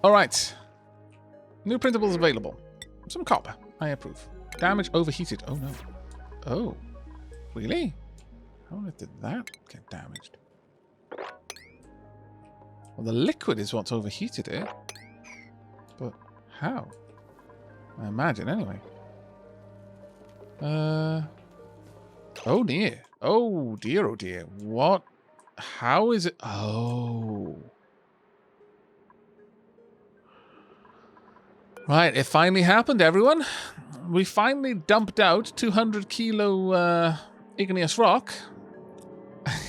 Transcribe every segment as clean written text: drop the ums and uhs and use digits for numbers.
Alright. New printables available. Some copper. I approve. Damage overheated. Oh no. Oh. Really? How did that get damaged? Well, the liquid is what's overheated it. But how? I imagine, anyway. Oh, dear. Oh, dear, oh, dear. What? How is it? Oh. Right, it finally happened, everyone. We finally dumped out 200 kilo igneous rock.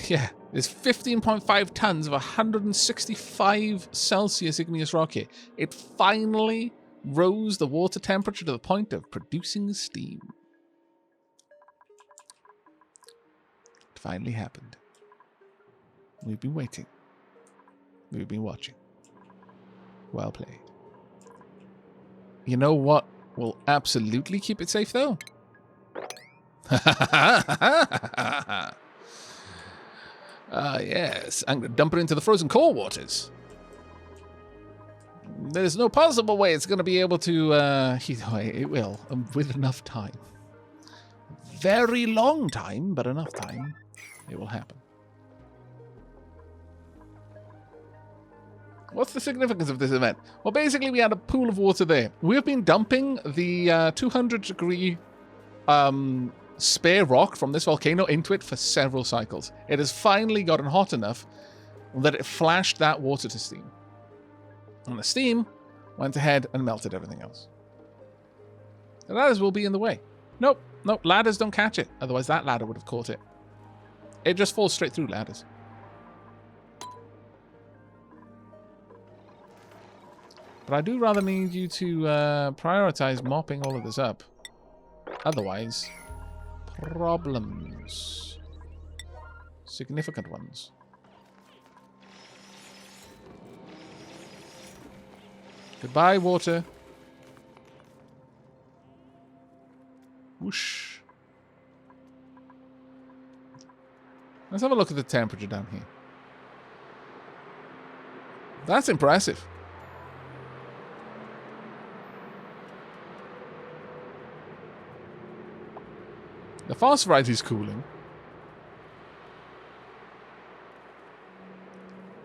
Yeah, there's 15.5 tons of 165 Celsius igneous rock here. It finally rose the water temperature to the point of producing steam. It finally happened. We've been waiting. We've been watching. Well played. You know what will absolutely keep it safe, though? Ah, yes. I'm going to dump it into the frozen core waters. There's no possible way it's going to be able to heat away. It will, with enough time. Very long time, but enough time. It will happen. What's the significance of this event? Well, basically, we had a pool of water there. We've been dumping the 200-degree spare rock from this volcano into it for several cycles. It has finally gotten hot enough that it flashed that water to steam. And the steam went ahead and melted everything else. The ladders will be in the way. Nope, nope, ladders don't catch it. Otherwise, that ladder would have caught it. It just falls straight through ladders. But I do rather need you to prioritize mopping all of this up. Otherwise, problems. Significant ones. Goodbye, water. Whoosh. Let's have a look at the temperature down here. That's impressive. The phosphorite is cooling.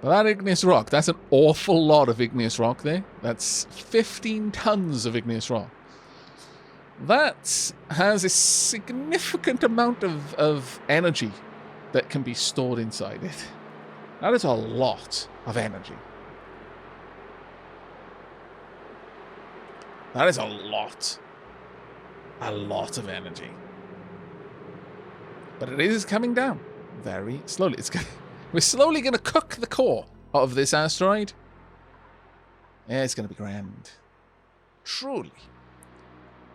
But that igneous rock, that's an awful lot of igneous rock there. That's 15 tons of igneous rock. That has a significant amount of energy that can be stored inside it. That is a lot of energy. That is a lot. A lot of energy. But it is coming down very slowly. We're slowly going to cook the core of this asteroid. Yeah, it's going to be grand. Truly.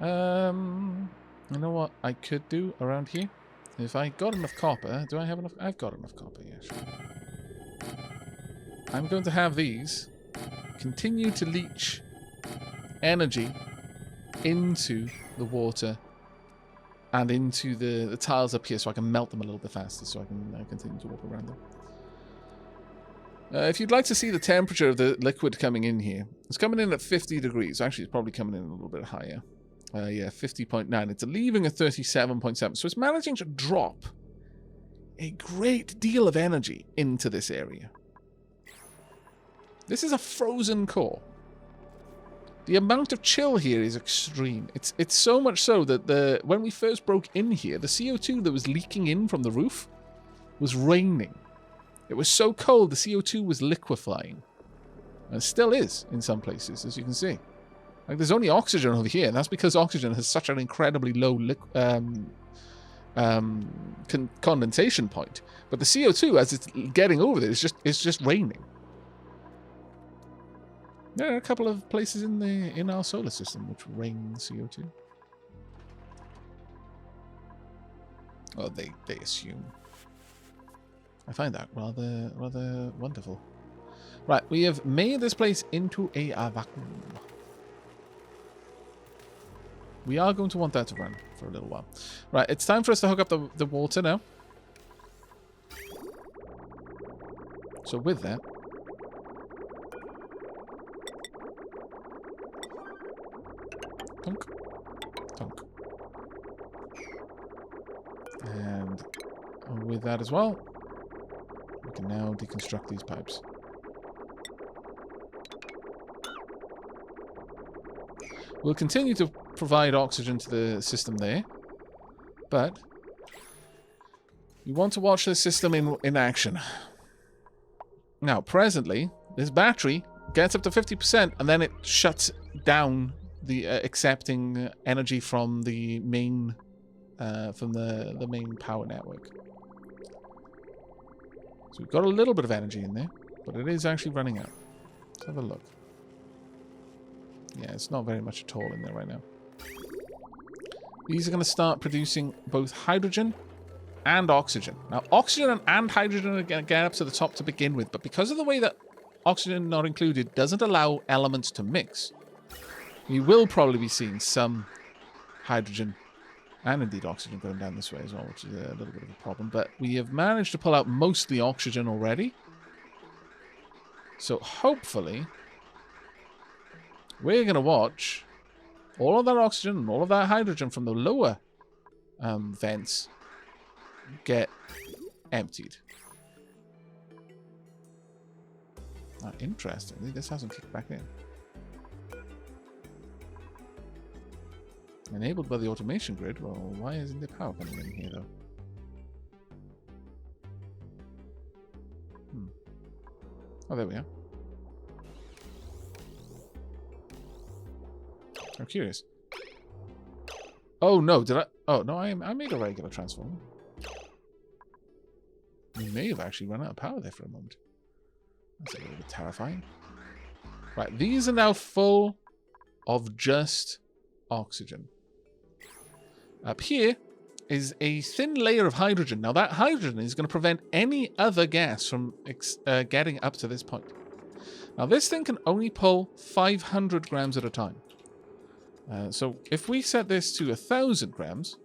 You know what I could do around here? If I got enough copper, do I have enough? I've got enough copper, yeah, sure. I'm going to have these continue to leach energy into the water and into the tiles up here so I can melt them a little bit faster so I can continue to walk around them. If you'd like to see the temperature of the liquid coming in here, it's coming in at 50 degrees. Actually, it's probably coming in a little bit higher. Yeah, 50.9. It's leaving at 37.7. So it's managing to drop a great deal of energy into this area. This is a frozen core. The amount of chill here is extreme. It's so much so that when we first broke in here, the CO2 that was leaking in from the roof was raining. It was so cold, the CO2 was liquefying. And it still is in some places, as you can see. Like, there's only oxygen over here, and that's because oxygen has such an incredibly low condensation point. But the CO2, as it's getting over there, it's just raining. There are a couple of places in our solar system which rain CO2. Well, they assume. I find that rather wonderful. Right, we have made this place into a vacuum. We are going to want that to run for a little while. Right, it's time for us to hook up the water now. So with that, Tunk. Tunk. And with that as well, we can now deconstruct these pipes. We'll continue to provide oxygen to the system there, but you want to watch this system in action. Now, presently, this battery gets up to 50%, and then it shuts down the accepting energy from the main main power network. So we've got a little bit of energy in there, but it is actually running out. Let's have a look. Yeah, it's not very much at all in there right now. These are going to start producing both hydrogen and oxygen. Now, oxygen and hydrogen are going to get up to the top to begin with, but because of the way that oxygen not included doesn't allow elements to mix, we will probably be seeing some hydrogen and indeed oxygen going down this way as well, which is a little bit of a problem. But we have managed to pull out mostly oxygen already. So hopefully we're going to watch all of that oxygen and all of that hydrogen from the lower vents get emptied. Interestingly, this hasn't kicked back in. Enabled by the automation grid. Well, why isn't the power coming in here, though? Oh, there we are. I'm curious. Oh, no, did I? Oh, no, I made a regular transformer. We may have actually run out of power there for a moment. That's a little bit terrifying. Right, these are now full of just oxygen. Up here is a thin layer of hydrogen. Now, that hydrogen is going to prevent any other gas from getting up to this point. Now, this thing can only pull 500 grams at a time. So if we set this to 1,000 grams,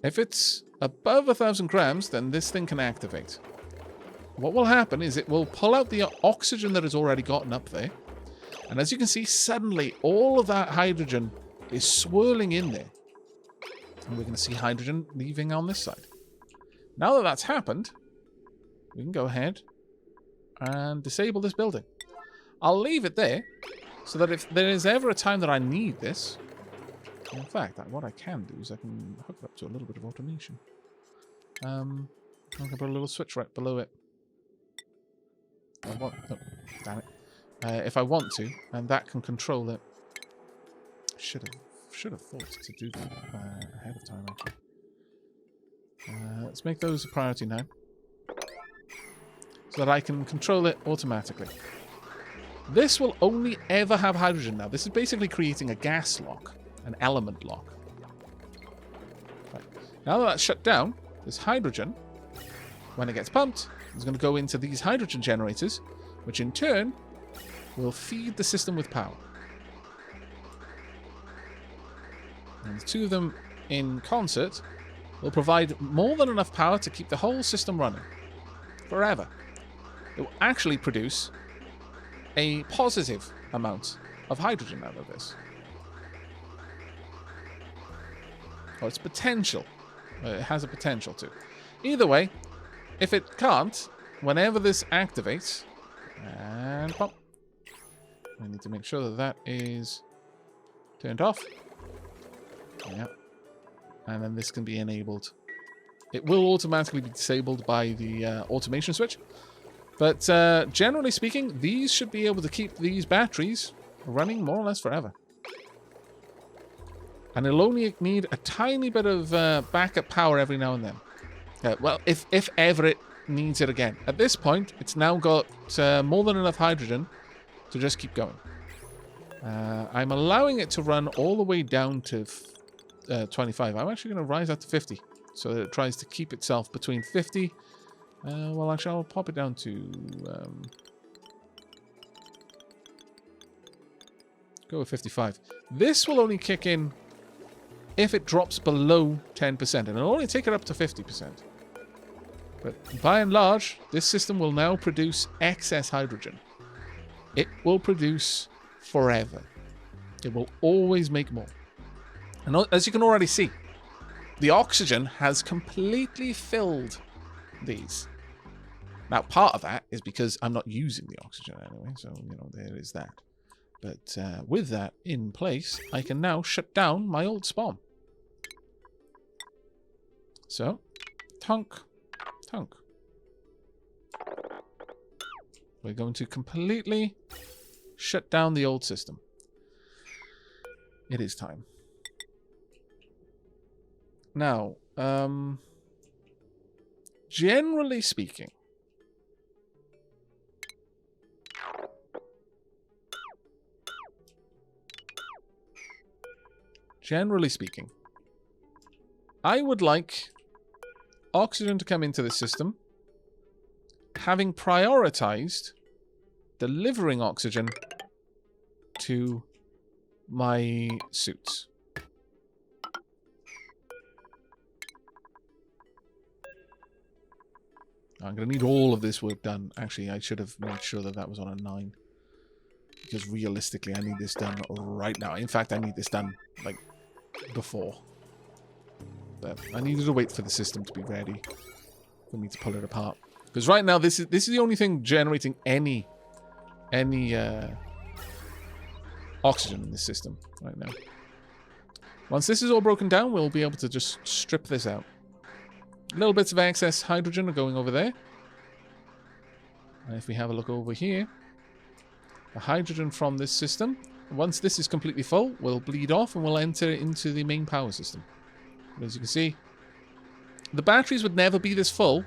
if it's above 1,000 grams, then this thing can activate. What will happen is it will pull out the oxygen that has already gotten up there. And as you can see, suddenly all of that hydrogen is swirling in there. And we're going to see hydrogen leaving on this side. Now that that's happened, we can go ahead and disable this building. I'll leave it there so that if there is ever a time that I need this, in fact, what I can do is I can hook it up to a little bit of automation. I can put a little switch right below it. Oh, damn it. If I want to, and that can control it. Should have thought to do that ahead of time, actually. Let's make those a priority now, so that I can control it automatically. This will only ever have hydrogen now. This is basically creating a gas lock, an element lock. Right. Now that that's shut down, this hydrogen, when it gets pumped, is going to go into these hydrogen generators, which in turn will feed the system with power. And the two of them in concert will provide more than enough power to keep the whole system running forever. It will actually produce a positive amount of hydrogen out of this. Or its potential. It has a potential to. Either way, if it can't, whenever this activates, and pop, I need to make sure that that is turned off. Yeah. And then this can be enabled. It will automatically be disabled by the automation switch. But generally speaking, these should be able to keep these batteries running more or less forever. And it'll only need a tiny bit of backup power every now and then. Well, if ever it needs it again. At this point, it's now got more than enough hydrogen to just keep going. I'm allowing it to run all the way down to 25. I'm actually going to rise that to 50. So that it tries to keep itself between 50. Well, actually, I'll pop it down to... go with 55. This will only kick in if it drops below 10%. And it'll only take it up to 50%. But by and large, this system will now produce excess hydrogen. It will produce forever. It will always make more. And as you can already see, the oxygen has completely filled these. Now, part of that is because I'm not using the oxygen anyway, so, you know, there is that. But with that in place, I can now shut down my old spawn. So, tunk. We're going to completely shut down the old system. It is time. Now, generally speaking, I would like oxygen to come into the system, having prioritized delivering oxygen to my suits. I'm going to need all of this work done. Actually, I should have made sure that that was on a 9. Because realistically, I need this done right now. In fact, I need this done, like, before. But I needed to wait for the system to be ready for me to pull it apart. Because right now, this is the only thing generating any oxygen in this system right now. Once this is all broken down, we'll be able to just strip this out. Little bits of excess hydrogen are going over there. And if we have a look over here, the hydrogen from this system, once this is completely full, will bleed off and we'll enter into the main power system. But as you can see, the batteries would never be this full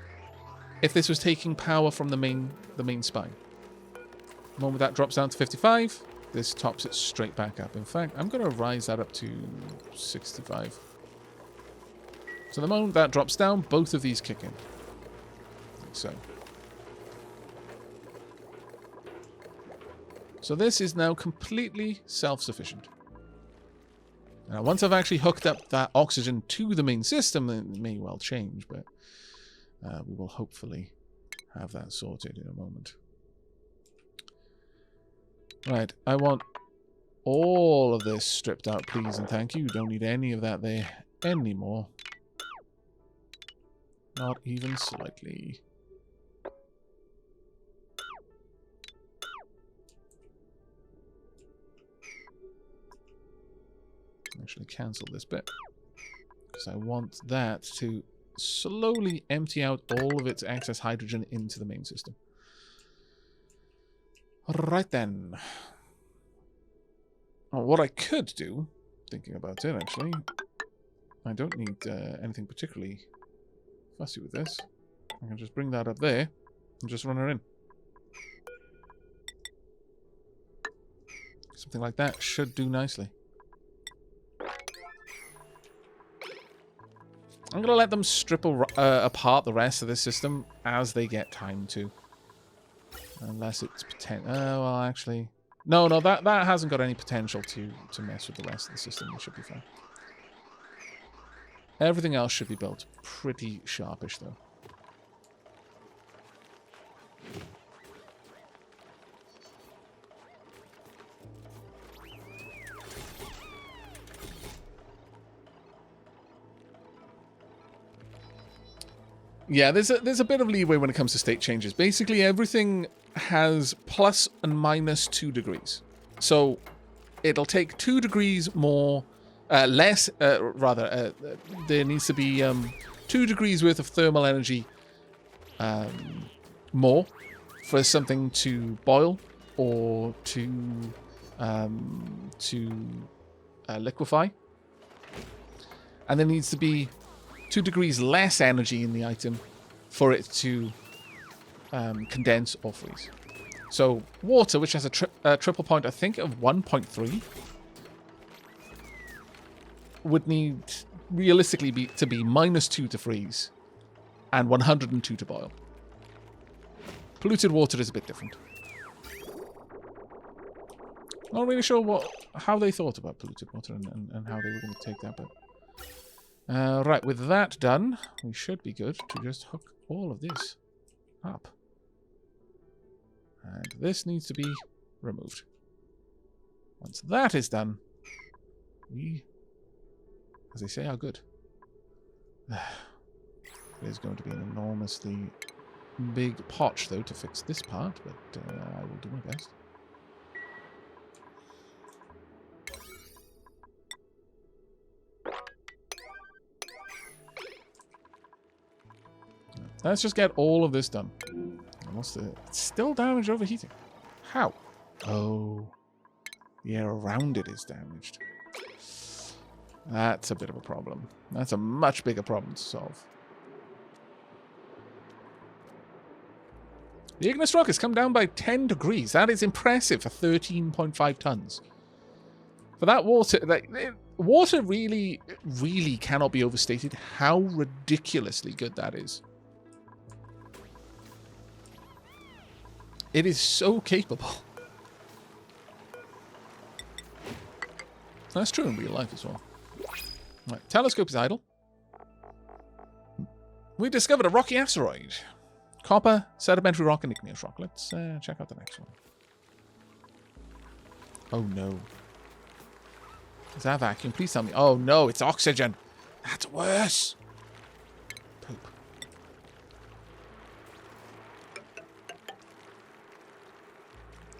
if this was taking power from the main spine. The moment that drops down to 55, this tops it straight back up. In fact, I'm going to rise that up to 65. So the moment that drops down, both of these kick in. Like so. So this is now completely self-sufficient. Now, once I've actually hooked up that oxygen to the main system, it may well change, but we will hopefully have that sorted in a moment. Right, I want all of this stripped out, please and thank you. Don't need any of that there anymore. Not even slightly. Actually cancel this bit. Because I want that to slowly empty out all of its excess hydrogen into the main system. Right then. Well, what I could do, thinking about it actually, I don't need anything particularly fussy with this. I can just bring that up there and just run her in. Something like that should do nicely. I'm going to let them strip apart the rest of this system as they get time to. Unless it's potential. Well, actually. No, that hasn't got any potential to mess with the rest of the system. It should be fine. Everything else should be built pretty sharpish, though. Yeah, there's a bit of leeway when it comes to state changes. Basically, everything has plus and minus 2 degrees. So it'll take 2 degrees more, there needs to be 2 degrees worth of thermal energy more for something to boil or to liquefy. And there needs to be 2 degrees less energy in the item for it to condense or freeze. So water, which has a triple point, I think, of 1.3, would need realistically to be -2 to freeze and 102 to boil. Polluted water is a bit different. Not really sure how they thought about polluted water and how they were going to take that, but right, with that done, we should be good to just hook all of this up. And this needs to be removed. Once that is done, we, as they say, are good. There's going to be an enormously big potch, though, to fix this part, but I will do my best. Let's just get all of this done. It's still damaged overheating. How? Oh, the air around it is damaged. That's a bit of a problem. That's a much bigger problem to solve. The igneous rock has come down by 10 degrees. That is impressive for 13.5 tons. For that water, water really cannot be overstated how ridiculously good that is. It is so capable. That's true in real life as well. Right, telescope is idle. We discovered a rocky asteroid. Copper, sedimentary rock, and igneous rock. Let's check out the next one. Oh no. Is that vacuum? Please tell me. Oh no, it's oxygen. That's worse. Poop.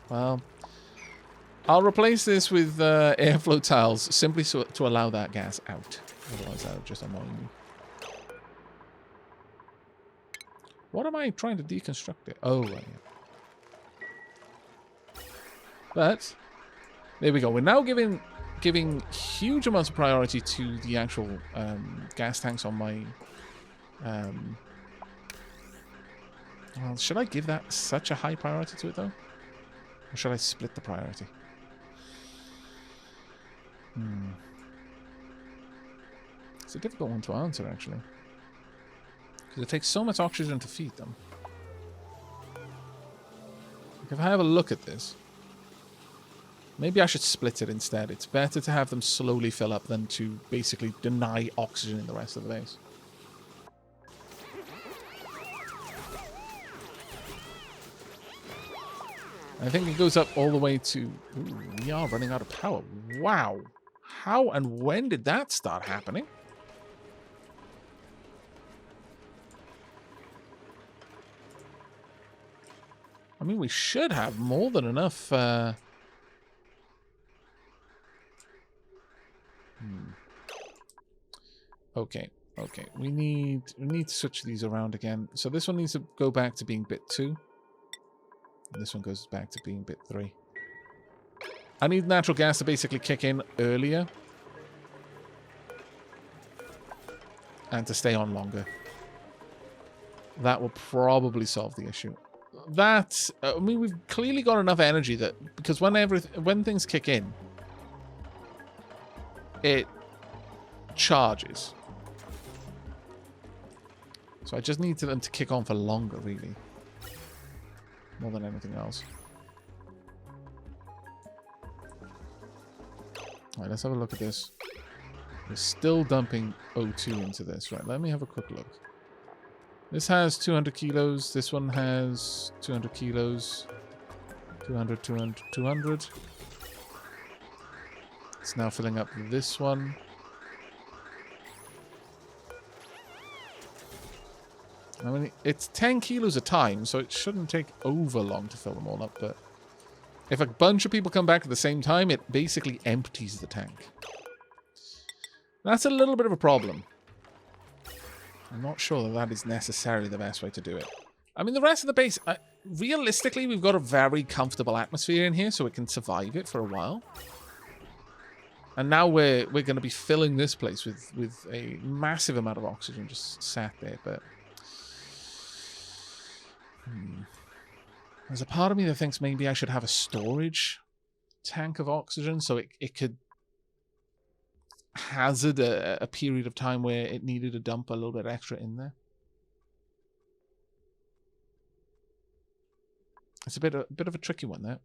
Well, I'll replace this with airflow tiles simply to allow that gas out. Otherwise, that would just annoy me. What am I trying to deconstruct it? Oh, right. But there we go. We're now giving huge amounts of priority to the actual gas tanks on my. Well, should I give that such a high priority to it though, or should I split the priority? It's a difficult one to answer, actually. Because it takes so much oxygen to feed them. Like if I have a look at this, maybe I should split it instead. It's better to have them slowly fill up than to basically deny oxygen in the rest of the base. I think it goes up all the way to... Ooh, we are running out of power. Wow. How and when did that start happening? I mean, we should have more than enough... Okay. We need to switch these around again. So this one needs to go back to being bit 2. And this one goes back to being bit 3. I need natural gas to basically kick in earlier. And to stay on longer. That will probably solve the issue. That, I mean, we've clearly got enough energy that, because when things kick in, it charges. So I just need them to kick on for longer, really. More than anything else. Alright, let's have a look at this. We're still dumping O2 into this. Right, let me have a quick look. This has 200 kilos. This one has 200 kilos. 200, 200, 200. It's now filling up this one. I mean, it's 10 kilos a time, so it shouldn't take over long to fill them all up, but if a bunch of people come back at the same time, it basically empties the tank. That's a little bit of a problem. I'm not sure that that is necessarily the best way to do it. I mean, the rest of the base, realistically, we've got a very comfortable atmosphere in here, so it can survive it for a while. And now we're going to be filling this place with a massive amount of oxygen just sat there, but... There's a part of me that thinks maybe I should have a storage tank of oxygen so it could hazard a period of time where it needed to dump a little bit extra in there. It's a bit of a tricky one, there.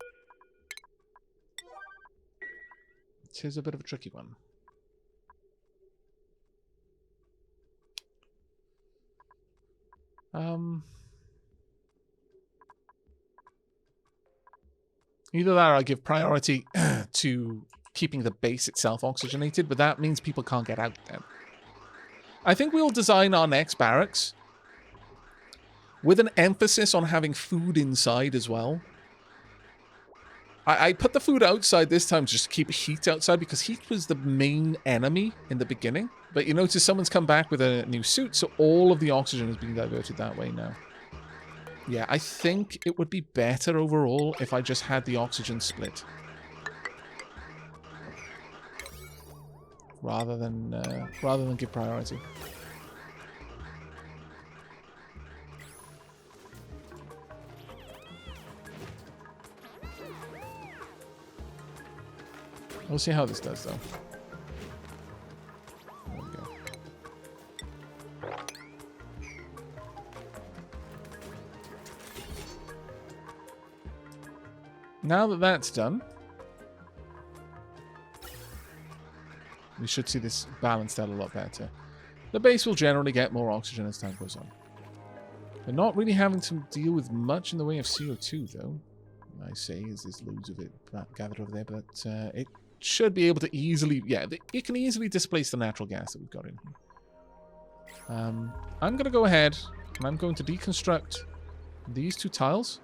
It is a bit of a tricky one. Either that or I give priority to keeping the base itself oxygenated, but that means people can't get out then. I think we'll design our next barracks with an emphasis on having food inside as well. I put the food outside this time just to keep heat outside because heat was the main enemy in the beginning. But you notice someone's come back with a new suit, so all of the oxygen is being diverted that way now. Yeah, I think it would be better overall if I just had the oxygen split. Rather than give priority. We'll see how this does, though. There we go. Now that that's done, we should see this balanced out a lot better. The base will generally get more oxygen as time goes on. We're not really having to deal with much in the way of CO2, though. I say, as there's loads of it gathered over there, but it should be able to easily... Yeah, it can easily displace the natural gas that we've got in here. I'm going to go ahead and I'm going to deconstruct these two tiles.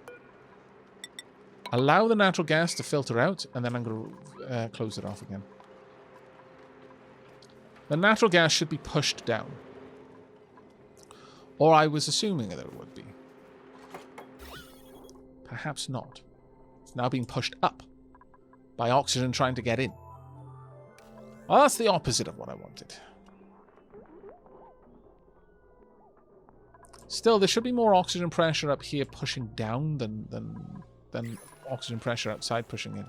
Allow the natural gas to filter out, and then I'm going to close it off again. The natural gas should be pushed down. Or I was assuming that it would be. Perhaps not. It's now being pushed up by oxygen trying to get in. Well, that's the opposite of what I wanted. Still, there should be more oxygen pressure up here pushing down than oxygen pressure outside pushing in.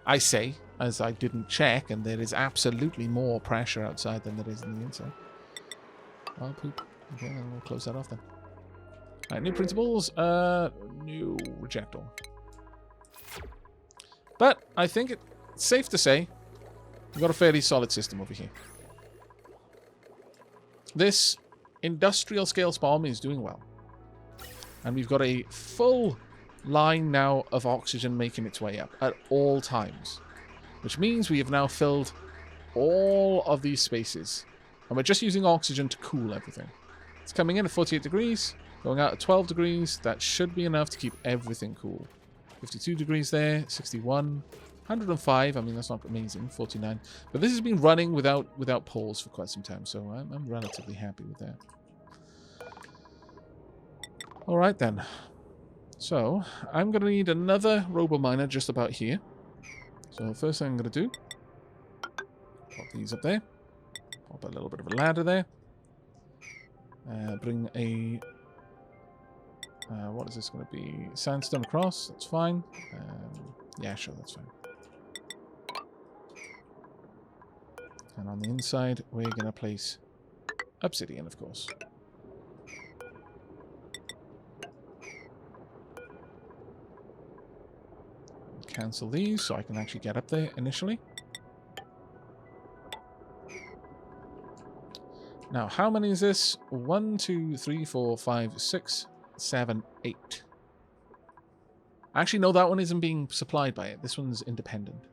I say, as I didn't check, and there is absolutely more pressure outside than there is in the inside. Oh, poop. Okay, then we'll close that off then. Alright, new principles. New reject all. But I think it's safe to say we've got a fairly solid system over here. This industrial scale spawn is doing well. And we've got a full line now of oxygen making its way up at all times. Which means we have now filled all of these spaces. And we're just using oxygen to cool everything. It's coming in at 48 degrees, going out at 12 degrees. That should be enough to keep everything cool. 52 degrees there, 61, 105. I mean, that's not amazing. 49. But this has been running without pause for quite some time, so I'm relatively happy with that. All right, then. So, I'm going to need another robo-miner just about here. So, the first thing I'm going to do, pop these up there. Pop a little bit of a ladder there. Bring a... what is this going to be? Sandstone across. That's fine. Yeah, sure, that's fine. And on the inside, we're going to place obsidian, of course. Cancel these so I can actually get up there initially. Now, how many is this? 1, 2, 3, 4, 5, 6, 7, 8. Actually, no, that one isn't being supplied by it. This one's independent.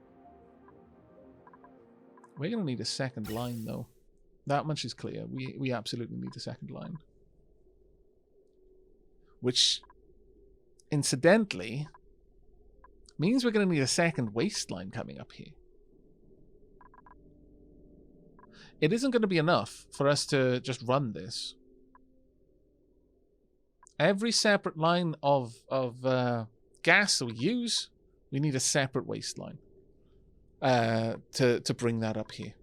We're going to need a second line, though. That much is clear. We absolutely need a second line. Which, incidentally, means we're going to need a second waistline coming up here. It isn't going to be enough for us to just run this. Every separate line of gas that we use, we need a separate waistline to bring that up here.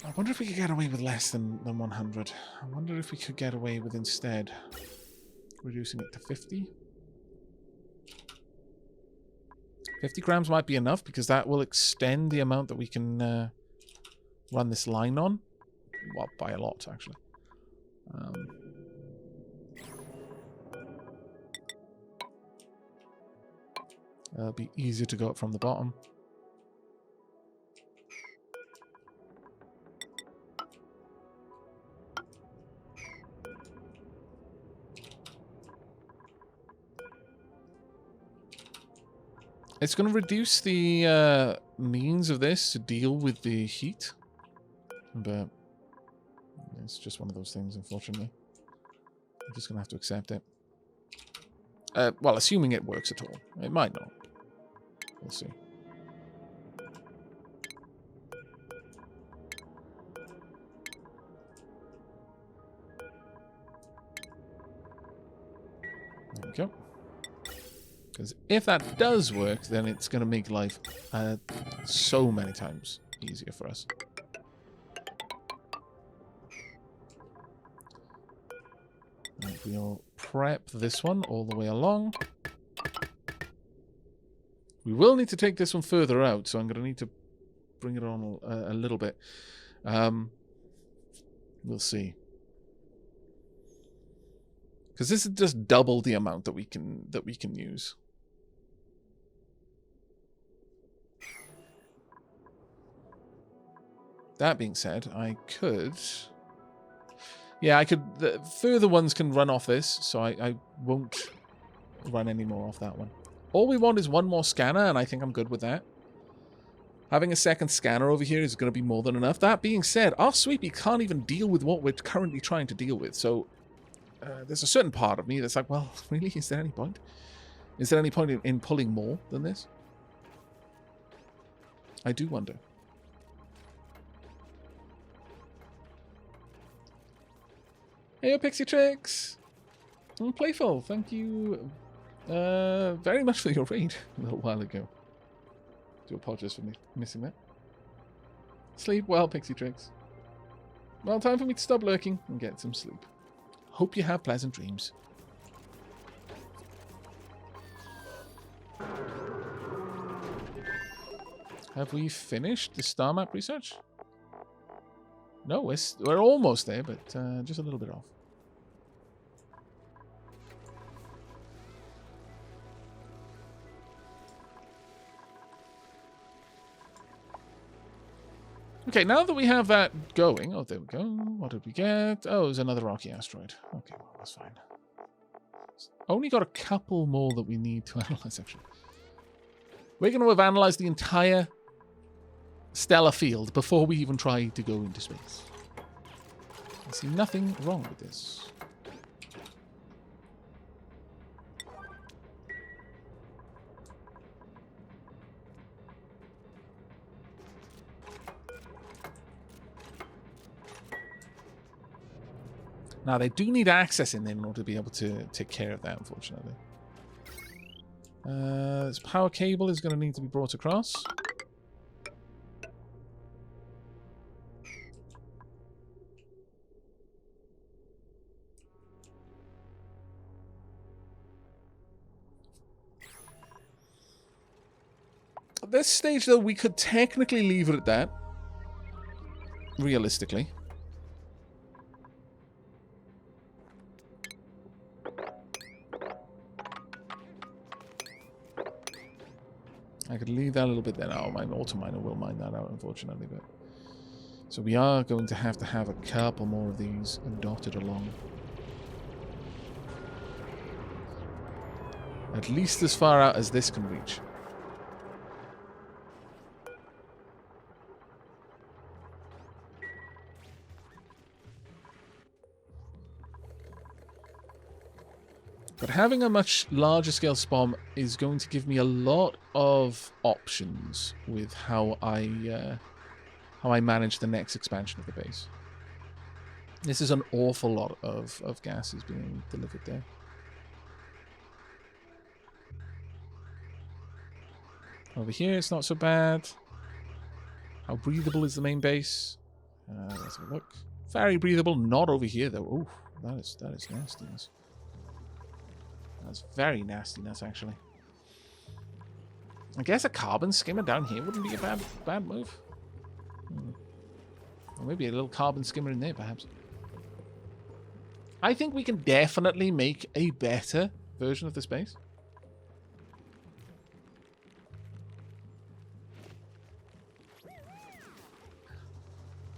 I wonder if we could get away with less than 100. I wonder if we could get away with instead reducing it to 50. 50 grams might be enough because that will extend the amount that we can run this line on. Well, by a lot, actually. It'll be easier to go up from the bottom. It's going to reduce the means of this to deal with the heat. But it's just one of those things, unfortunately. I'm just going to have to accept it. Well, assuming it works at all. It might not. We'll see. There we go. Because if that does work, then it's going to make life so many times easier for us. And we'll prep this one all the way along. We will need to take this one further out, so I'm going to need to bring it on a little bit. We'll see. Because this is just double the amount that we can use. That being said, I could... Yeah, I could... The further ones can run off this, so I won't run any more off that one. All we want is one more scanner, and I think I'm good with that. Having a second scanner over here is going to be more than enough. That being said, our sweepy can't even deal with what we're currently trying to deal with, so... there's a certain part of me that's like, well, really? Is there any point? Is there any point in pulling more than this? I do wonder. Hey, Pixie Tricks! I'm playful. Thank you very much for your raid a little while ago. Do apologize for me missing that. Sleep well, Pixie Tricks. Well, time for me to stop lurking and get some sleep. Hope you have pleasant dreams. Have we finished the star map research? No, we're almost there, but just a little bit off. Okay, now that we have that going... Oh, there we go. What did we get? Oh, it was another rocky asteroid. Okay, well, that's fine. Only got a couple more that we need to analyze, actually. We're going to have analyzed the entire stellar field before we even try to go into space. I see nothing wrong with this. Now, they do need access in there in order to be able to take care of that, unfortunately. This power cable is going to need to be brought across. At this stage, though, we could technically leave it at that. Realistically. I could leave that a little bit there. Oh, my autominer will mine that out, unfortunately. But so we are going to have a couple more of these dotted along. At least as far out as this can reach. But having a much larger scale spawn is going to give me a lot of options with how I manage the next expansion of the base. This is an awful lot of gases being delivered there. Over here, it's not so bad. How breathable is the main base? Let's have a look. Very breathable. Not over here though. Ooh, that is nastiness. That's very nastiness, actually. I guess a carbon skimmer down here wouldn't be a bad move. Or maybe a little carbon skimmer in there, perhaps. I think we can definitely make a better version of this base.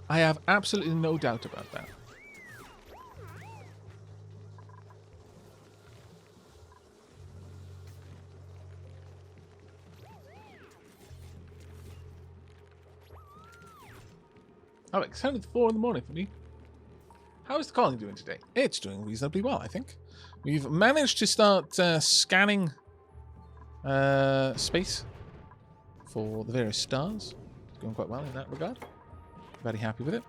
I have absolutely no doubt about that. Aavak, it's only 4 in the morning for me. How is the colony doing today? It's doing reasonably well, I think. We've managed to start scanning space for the various stars. It's going quite well in that regard. Very happy with it.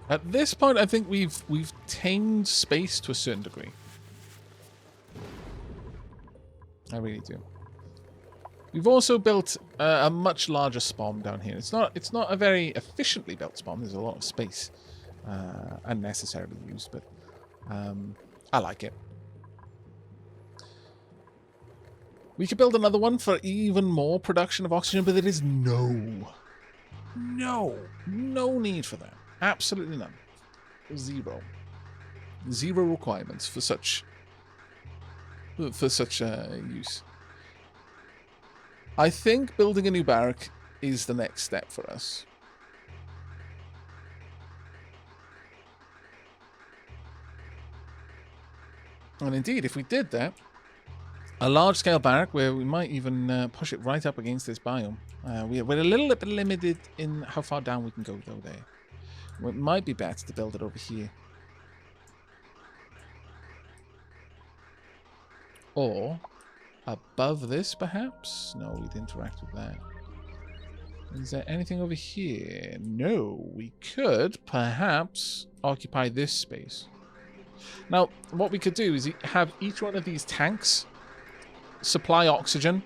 At this point, I think we've tamed space to a certain degree. I really do. We've also built a much larger spawn down here. It's not a very efficiently built spawn. There's a lot of space unnecessarily used, but I like it. We could build another one for even more production of oxygen, but there is no need for that. Absolutely none. Zero requirements for such use. I think building a new barrack is the next step for us. And indeed, if we did that, a large-scale barrack where we might even push it right up against this biome. We're a little bit limited in how far down we can go, though, there. It might be better to build it over here. Or above this, perhaps? No, we'd interact with that. Is there anything over here? No, we could perhaps occupy this space. Now, what we could do is have each one of these tanks supply oxygen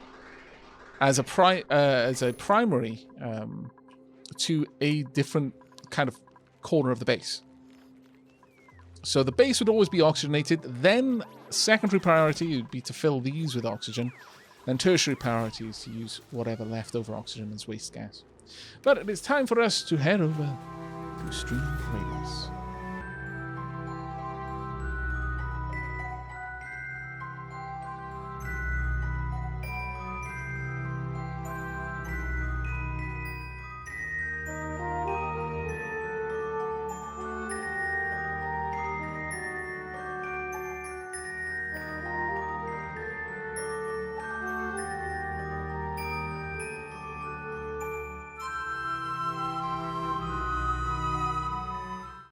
as a primary to a different kind of corner of the base. So the base would always be oxygenated, then secondary priority would be to fill these with oxygen, and tertiary priority is to use whatever leftover oxygen as waste gas. But it is time for us to head over to Stream Radius.